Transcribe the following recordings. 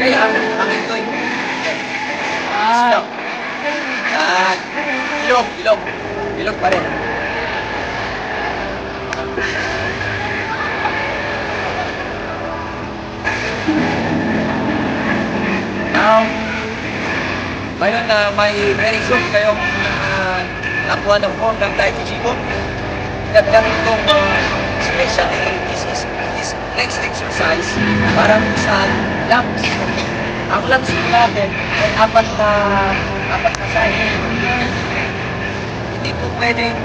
kaya ang ito'y stop. Ilog pa rin. Now, ngayon na may very soon kayong nakuha ng form ng Tai Chi Chi. Dagdag itong especially this next exercise para sa lungs. Ang lungs natin ay apat na side. Hindi po pwedeng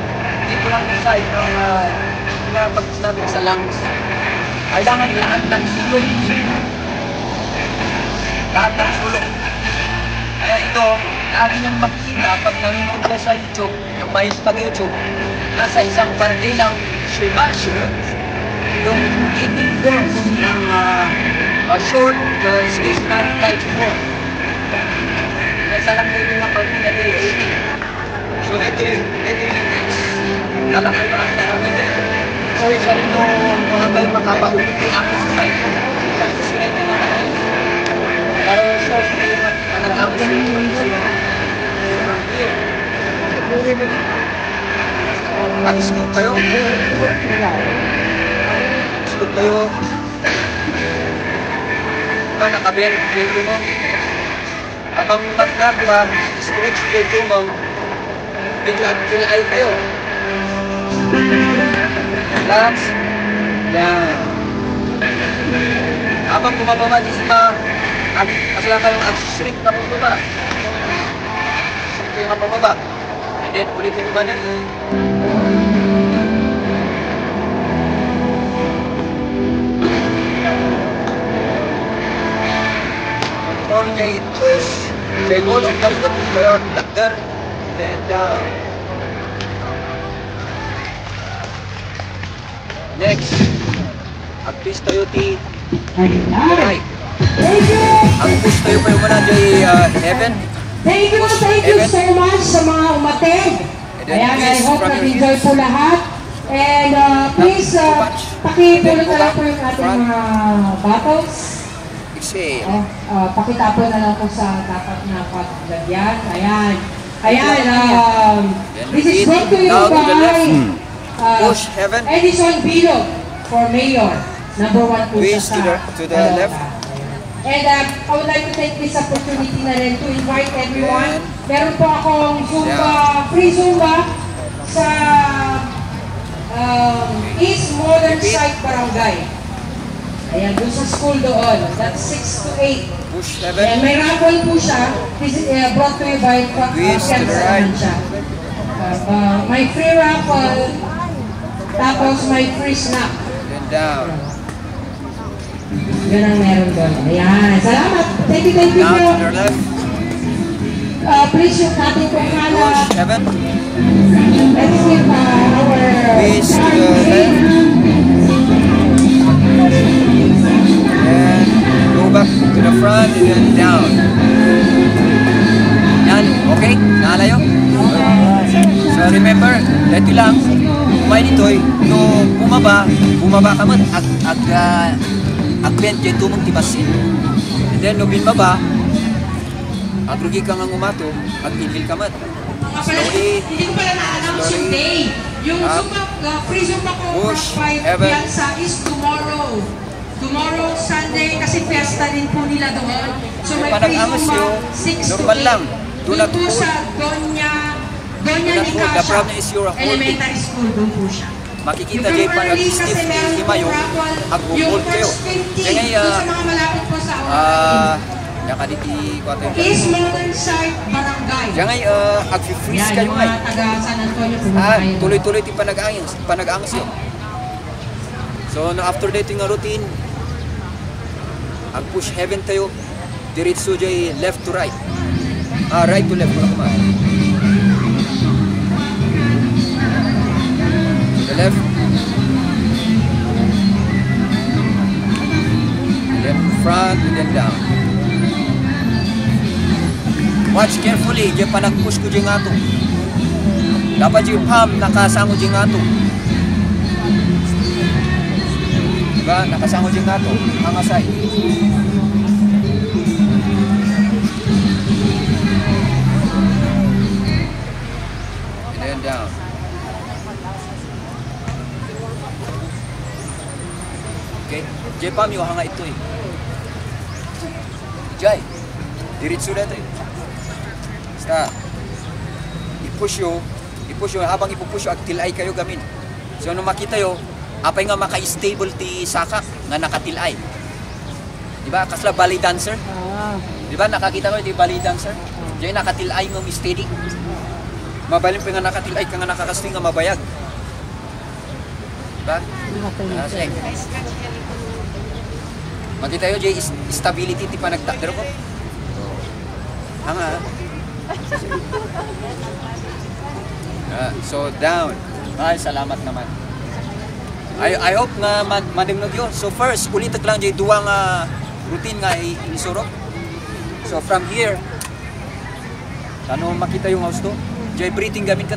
dito lang yung side ng pag sinabi sa lungs. Kailangan lahat ng sulok. Lahat ng sulok. Kaya ito, lagi niyang makikita pag nanonood ka sa YouTube, yung may pag-YouTube, nasa isang pandilang Shibashi, yung 18 verse ng short sleeve na type 4. Nasa lang din yung pag-ina day 18. So ito yung lalakay pa ang namin. So isa rin yung mga kayo makapaulit ako sa site. Pero so, mag-scoot tayo. Scoot tayo. Naka-bento mo. Habang magkagawa, stretch bento mo, bigla-ay kayo. Relax. Yan. Habang bumababa di sa kasala kayong shrink na bumaba. Shrink kayo nga bumaba. And then, ulitin mo ba na? Okay, twist. Then, all of them kayo takder. Then, next. At-twist tayo ti. Right. Ang push tayo pa yung muna di heaven. Thank you so much sa mga umattend. Ayan, I hope nag-enjoy po lahat. And please, pakipulot na lang po yung ating mga bottles. Pakitapon na lang po sa dapat na paglagyan. Ayan. Ayan, this is brought to you by Edison Bilog for Mayor. Number 1 po siya to the left. And I would like to take this opportunity na rin to invite everyone. Meron po akong Zumba, free Zumba sa East Modern Site Barangay. Ayan, doon sa school doon. That's 6 to 8. And may raffle po siya. This is brought to you by Fianza naman siya. May free raffle, tapos may free snack. And down. Yun ang meron doon. Ayan. Salamat. Thank you po. Please yung natin kung hanap. Let's give our face to the left. And go back to the front and then down. Yan. Okay? Naalayo? So remember, dito lang, kumay nito'y, no bumaba ka man, bend dyan tumong tibasin. And then, no binbaba, agrugi ka nga umato, inhale ka man. Slowly, hindi ko pala na-announce yung day. Yung free Zumba ko for Fianza is tomorrow. Tomorrow, Sunday, kasi fiesta din po nila doon. So may free Zumba, 6 to 8. Doon po sa Doña Nicasio Elementary School, doon po siya. Makikita dyan pa ng Steve Himayo ang bukol kayo. Kaya yakaditi ko atin. East Modern Site Barangay. Kaya ag-freeze kayo ngay. Tuloy-tuloy ti panag-aangas yun. So after dating nga routine, ag-push heaven tayo. Diretso dyan left to right. Right to left. Left, and then front, and then down. Watch carefully, diyan pa nag-push ko diyan nga ito. Dapat yung palm nakasango diyan nga ito. Diba? Nakasango diyan nga ito, hangasay. spam yung hanga ito eh. Jai, diretso na ito eh. Basta, i-push yun, habang ipupush yun, tilay kayo gamin. So, nung makita yun, apay nga maka-stable ti sakak, nga nakatilay. Diba? Kasla ballet dancer. Diba? Nakakita ko yung ballet dancer. Diyan nakatilay nga steady. Mabalim pa nga nakatilay ka nga nakakasting nga mabayag. Diba? Kasi, makita yun, Jay, stability ti pa nagtakder ko. Hanga. So, down. Ay, salamat naman. I hope nga madimnog yun. So first, ulitak lang Jay, duwang routine nga inisurok. So from here, ano makita yung house to? Jay, breathing gamit ka